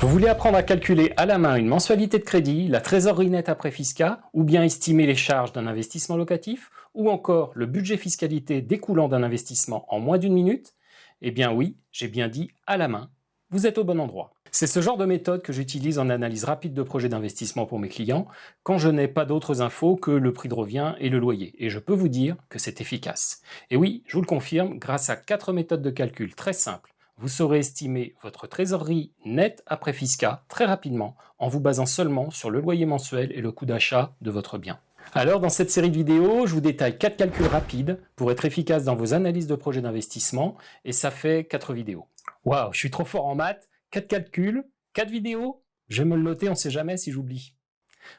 Vous voulez apprendre à calculer à la main une mensualité de crédit, la trésorerie nette après fiscal, ou bien estimer les charges d'un investissement locatif, ou encore le budget fiscalité découlant d'un investissement en moins d'une minute? Eh bien oui, j'ai bien dit à la main. Vous êtes au bon endroit. C'est ce genre de méthode que j'utilise en analyse rapide de projets d'investissement pour mes clients quand je n'ai pas d'autres infos que le prix de revient et le loyer. Et je peux vous dire que c'est efficace. Et oui, je vous le confirme, grâce à 4 méthodes de calcul très simples, vous saurez estimer votre trésorerie nette après fiscal très rapidement en vous basant seulement sur le loyer mensuel et le coût d'achat de votre bien. Alors dans cette série de vidéos, je vous détaille 4 calculs rapides pour être efficace dans vos analyses de projets d'investissement et ça fait 4 vidéos. Waouh, je suis trop fort en maths, 4 calculs, 4 vidéos, je vais me le noter, on ne sait jamais si j'oublie.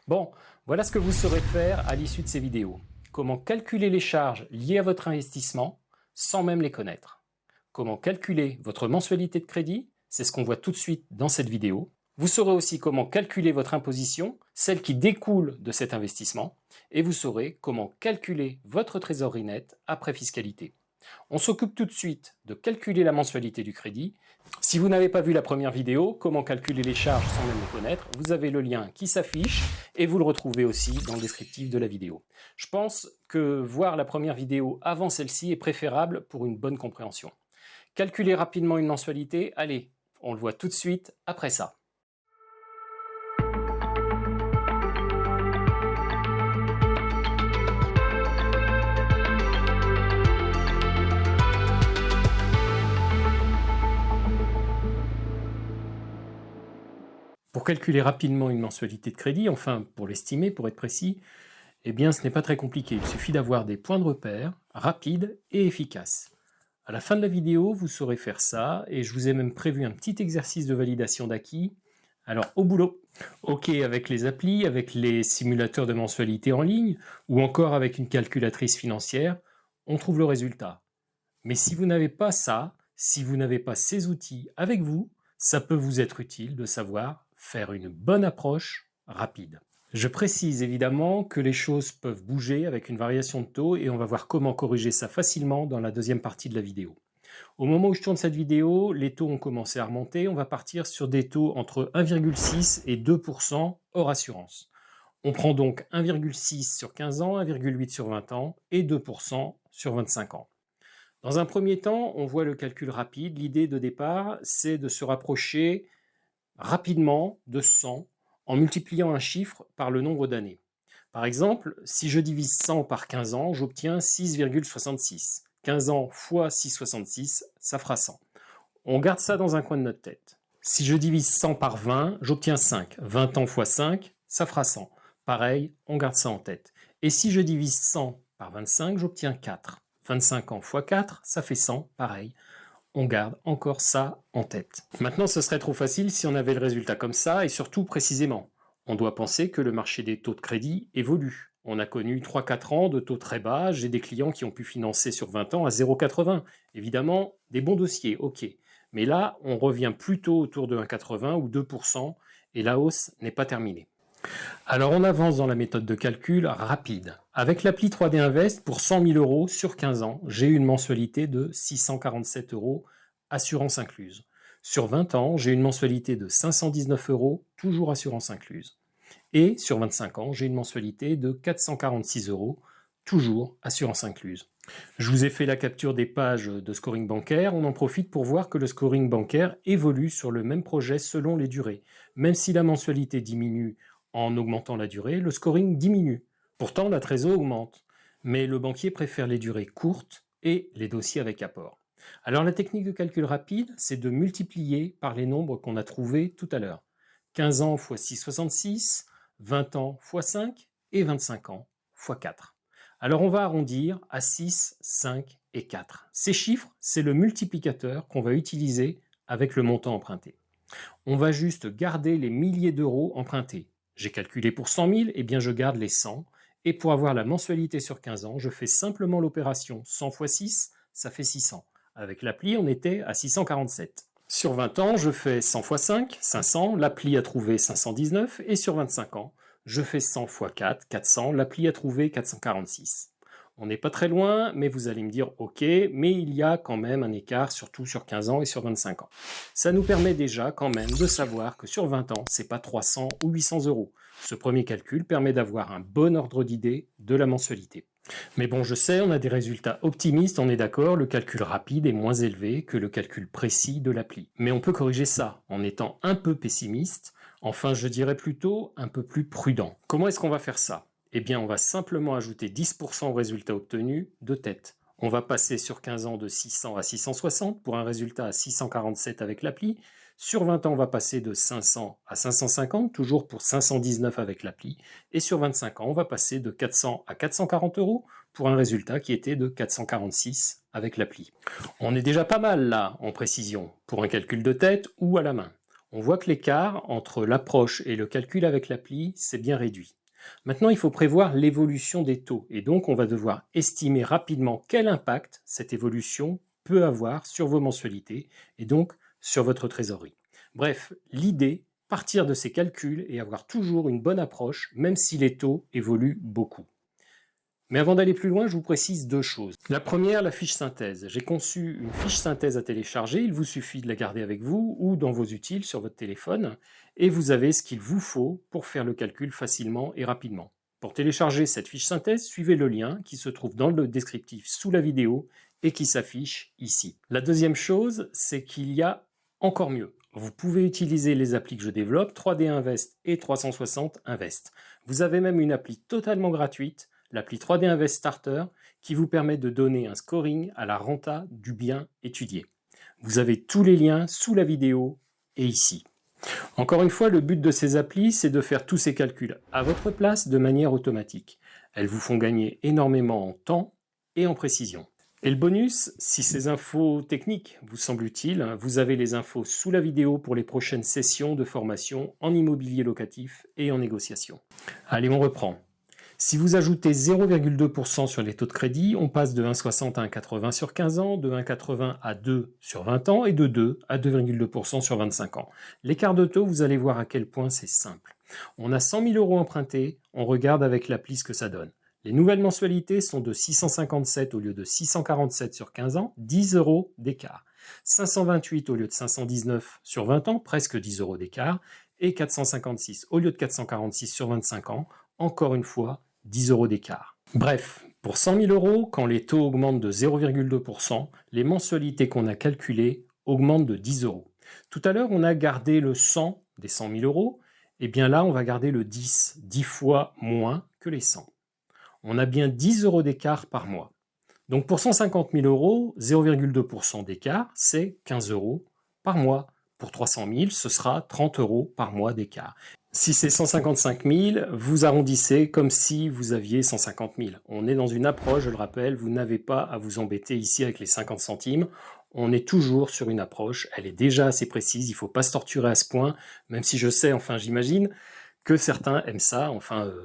Bon, voilà ce que vous saurez faire à l'issue de ces vidéos. Comment calculer les charges liées à votre investissement sans même les connaître. Comment calculer votre mensualité de crédit, c'est ce qu'on voit tout de suite dans cette vidéo. Vous saurez aussi comment calculer votre imposition, celle qui découle de cet investissement, et vous saurez comment calculer votre trésorerie nette après fiscalité. On s'occupe tout de suite de calculer la mensualité du crédit. Si vous n'avez pas vu la première vidéo, comment calculer les charges sans même les connaître, vous avez le lien qui s'affiche et vous le retrouvez aussi dans le descriptif de la vidéo. Je pense que voir la première vidéo avant celle-ci est préférable pour une bonne compréhension. Calculer rapidement une mensualité, allez, on le voit tout de suite après ça. Pour calculer rapidement une mensualité de crédit, enfin pour l'estimer, pour être précis, eh bien ce n'est pas très compliqué. Il suffit d'avoir des points de repère rapides et efficaces. À la fin de la vidéo, vous saurez faire ça et je vous ai même prévu un petit exercice de validation d'acquis. Alors au boulot. OK avec les applis, avec les simulateurs de mensualité en ligne ou encore avec une calculatrice financière, on trouve le résultat. Mais si vous n'avez pas ça, si vous n'avez pas ces outils avec vous, ça peut vous être utile de savoir faire une bonne approche rapide. Je précise évidemment que les choses peuvent bouger avec une variation de taux et on va voir comment corriger ça facilement dans la deuxième partie de la vidéo. Au moment où je tourne cette vidéo, les taux ont commencé à remonter. On va partir sur des taux entre 1,6 et 2% hors assurance. On prend donc 1,6 sur 15 ans, 1,8 sur 20 ans et 2% sur 25 ans. Dans un premier temps, on voit le calcul rapide. L'idée de départ, c'est de se rapprocher rapidement de 100 en multipliant un chiffre par le nombre d'années. Par exemple, si je divise 100 par 15 ans, j'obtiens 6,66. 15 ans fois 6,66, ça fera 100. On garde ça dans un coin de notre tête. Si je divise 100 par 20, j'obtiens 5. 20 ans fois 5, ça fera 100. Pareil, on garde ça en tête. Et si je divise 100 par 25, j'obtiens 4. 25 ans fois 4, ça fait 100. Pareil, on garde encore ça en tête. Maintenant, ce serait trop facile si on avait le résultat comme ça, et surtout précisément. On doit penser que le marché des taux de crédit évolue. On a connu 3-4 ans de taux très bas, j'ai des clients qui ont pu financer sur 20 ans à 0,80. Évidemment, des bons dossiers, ok. Mais là, on revient plutôt autour de 1,80 ou 2%, et la hausse n'est pas terminée. Alors on avance dans la méthode de calcul rapide. Avec l'appli 3D Invest, pour 100 000 € sur 15 ans, j'ai une mensualité de 647 €, assurance incluse. Sur 20 ans, j'ai une mensualité de 519 €, toujours assurance incluse. Et sur 25 ans, j'ai une mensualité de 446 €, toujours assurance incluse. Je vous ai fait la capture des pages de scoring bancaire. On en profite pour voir que le scoring bancaire évolue sur le même projet selon les durées. Même si la mensualité diminue en augmentant la durée, le scoring diminue. Pourtant, la trésor augmente. Mais le banquier préfère les durées courtes et les dossiers avec apport. Alors la technique de calcul rapide, c'est de multiplier par les nombres qu'on a trouvés tout à l'heure. 15 ans x 6,66, 20 ans x 5 et 25 ans x 4. Alors on va arrondir à 6, 5 et 4. Ces chiffres, c'est le multiplicateur qu'on va utiliser avec le montant emprunté. On va juste garder les milliers d'euros empruntés. J'ai calculé pour 100 000, eh bien je garde les 100. Et pour avoir la mensualité sur 15 ans, je fais simplement l'opération 100 x 6, ça fait 600. Avec l'appli, on était à 647. Sur 20 ans, je fais 100 x 5, 500, l'appli a trouvé 519. Et sur 25 ans, je fais 100 x 4, 400, l'appli a trouvé 446. On n'est pas très loin, mais vous allez me dire, ok, mais il y a quand même un écart, surtout sur 15 ans et sur 25 ans. Ça nous permet déjà quand même de savoir que sur 20 ans, c'est pas 300 ou 800 euros. Ce premier calcul permet d'avoir un bon ordre d'idée de la mensualité. Mais bon, je sais, on a des résultats optimistes, on est d'accord, le calcul rapide est moins élevé que le calcul précis de l'appli. Mais on peut corriger ça en étant un peu pessimiste, enfin je dirais plutôt un peu plus prudent. Comment est-ce qu'on va faire ça? Eh bien, on va simplement ajouter 10% au résultat obtenu de tête. On va passer sur 15 ans de 600 à 660 pour un résultat à 647 avec l'appli. Sur 20 ans, on va passer de 500 à 550, toujours pour 519 avec l'appli. Et sur 25 ans, on va passer de 400 à 440 euros pour un résultat qui était de 446 avec l'appli. On est déjà pas mal là, en précision, pour un calcul de tête ou à la main. On voit que l'écart entre l'approche et le calcul avec l'appli s'est bien réduit. Maintenant, il faut prévoir l'évolution des taux et donc on va devoir estimer rapidement quel impact cette évolution peut avoir sur vos mensualités et donc sur votre trésorerie. Bref, l'idée, partir de ces calculs et avoir toujours une bonne approche, même si les taux évoluent beaucoup. Mais avant d'aller plus loin, je vous précise deux choses. La première, la fiche synthèse. J'ai conçu une fiche synthèse à télécharger, il vous suffit de la garder avec vous ou dans vos utiles sur votre téléphone, et vous avez ce qu'il vous faut pour faire le calcul facilement et rapidement. Pour télécharger cette fiche synthèse, suivez le lien qui se trouve dans le descriptif sous la vidéo et qui s'affiche ici. La deuxième chose, c'est qu'il y a encore mieux. Vous pouvez utiliser les applis que je développe, 3D Invest et 360 Invest. Vous avez même une appli totalement gratuite, l'appli 3D Invest Starter, qui vous permet de donner un scoring à la renta du bien étudié. Vous avez tous les liens sous la vidéo et ici. Encore une fois, le but de ces applis, c'est de faire tous ces calculs à votre place de manière automatique. Elles vous font gagner énormément en temps et en précision. Et le bonus, si ces infos techniques vous semblent utiles, vous avez les infos sous la vidéo pour les prochaines sessions de formation en immobilier locatif et en négociation. Allez, on reprend. Si vous ajoutez 0,2% sur les taux de crédit, on passe de 1,60 à 1,80 sur 15 ans, de 1,80 à 2 sur 20 ans et de 2 à 2,2% sur 25 ans. L'écart de taux, vous allez voir à quel point c'est simple. On a 100 000 euros empruntés, on regarde avec l'appli ce que ça donne. Les nouvelles mensualités sont de 657 au lieu de 647 sur 15 ans, 10 euros d'écart. 528 au lieu de 519 sur 20 ans, presque 10 euros d'écart. Et 456 au lieu de 446 sur 25 ans, encore une fois, 10 euros d'écart. Bref, pour 100 000 euros, quand les taux augmentent de 0,2%, les mensualités qu'on a calculées augmentent de 10 euros. Tout à l'heure, on a gardé le 100 des 100 000 euros. Et bien là, on va garder le 10 fois moins que les 100. On a bien 10 euros d'écart par mois. Donc pour 150 000 euros, 0,2% d'écart, c'est 15 euros par mois. Pour 300 000, ce sera 30 euros par mois d'écart. Si c'est 155 000, vous arrondissez comme si vous aviez 150 000. On est dans une approche, je le rappelle, vous n'avez pas à vous embêter ici avec les 50 centimes. On est toujours sur une approche, elle est déjà assez précise, il ne faut pas se torturer à ce point, même si je sais, enfin j'imagine, que certains aiment ça,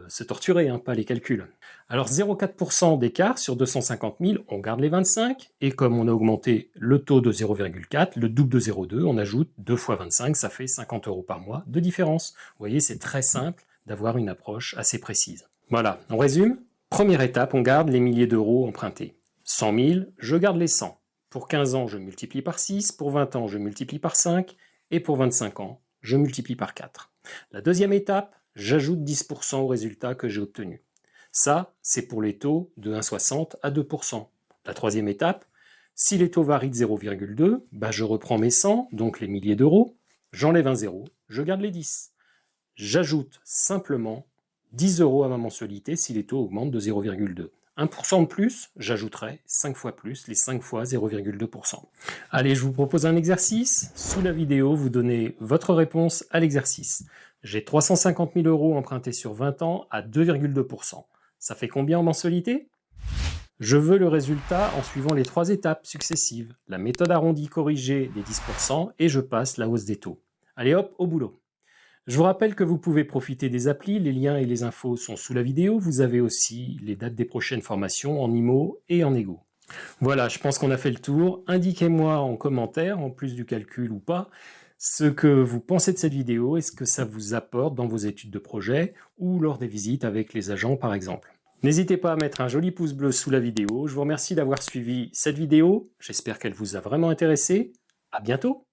se torturer, pas les calculs. Alors 0,4% d'écart sur 250 000, on garde les 25, et comme on a augmenté le taux de 0,4, le double de 0,2, on ajoute 2 fois 25, ça fait 50 euros par mois de différence. Vous voyez, c'est très simple d'avoir une approche assez précise. Voilà, on résume. Première étape, on garde les milliers d'euros empruntés. 100 000, je garde les 100. Pour 15 ans, je multiplie par 6, pour 20 ans, je multiplie par 5, et pour 25 ans, je multiplie par 4. La deuxième étape, j'ajoute 10% au résultat que j'ai obtenu. Ça, c'est pour les taux de 1,60 à 2%. La troisième étape, si les taux varient de 0,2, je reprends mes 100, donc les milliers d'euros, j'enlève un 0, je garde les 10. J'ajoute simplement 10 euros à ma mensualité si les taux augmentent de 0,2. 1% de plus, j'ajouterai 5 fois plus, les 5 fois 0,2%. Allez, je vous propose un exercice. Sous la vidéo, vous donnez votre réponse à l'exercice. J'ai 350 000 euros empruntés sur 20 ans à 2,2%. Ça fait combien en mensualité? Je veux le résultat en suivant les 3 étapes successives. La méthode arrondie corrigée des 10% et je passe la hausse des taux. Allez hop, au boulot. Je vous rappelle que vous pouvez profiter des applis, les liens et les infos sont sous la vidéo. Vous avez aussi les dates des prochaines formations en IMO et en égo. Voilà, je pense qu'on a fait le tour. Indiquez-moi en commentaire, en plus du calcul ou pas, ce que vous pensez de cette vidéo et ce que ça vous apporte dans vos études de projet ou lors des visites avec les agents par exemple. N'hésitez pas à mettre un joli pouce bleu sous la vidéo. Je vous remercie d'avoir suivi cette vidéo. J'espère qu'elle vous a vraiment intéressé. À bientôt!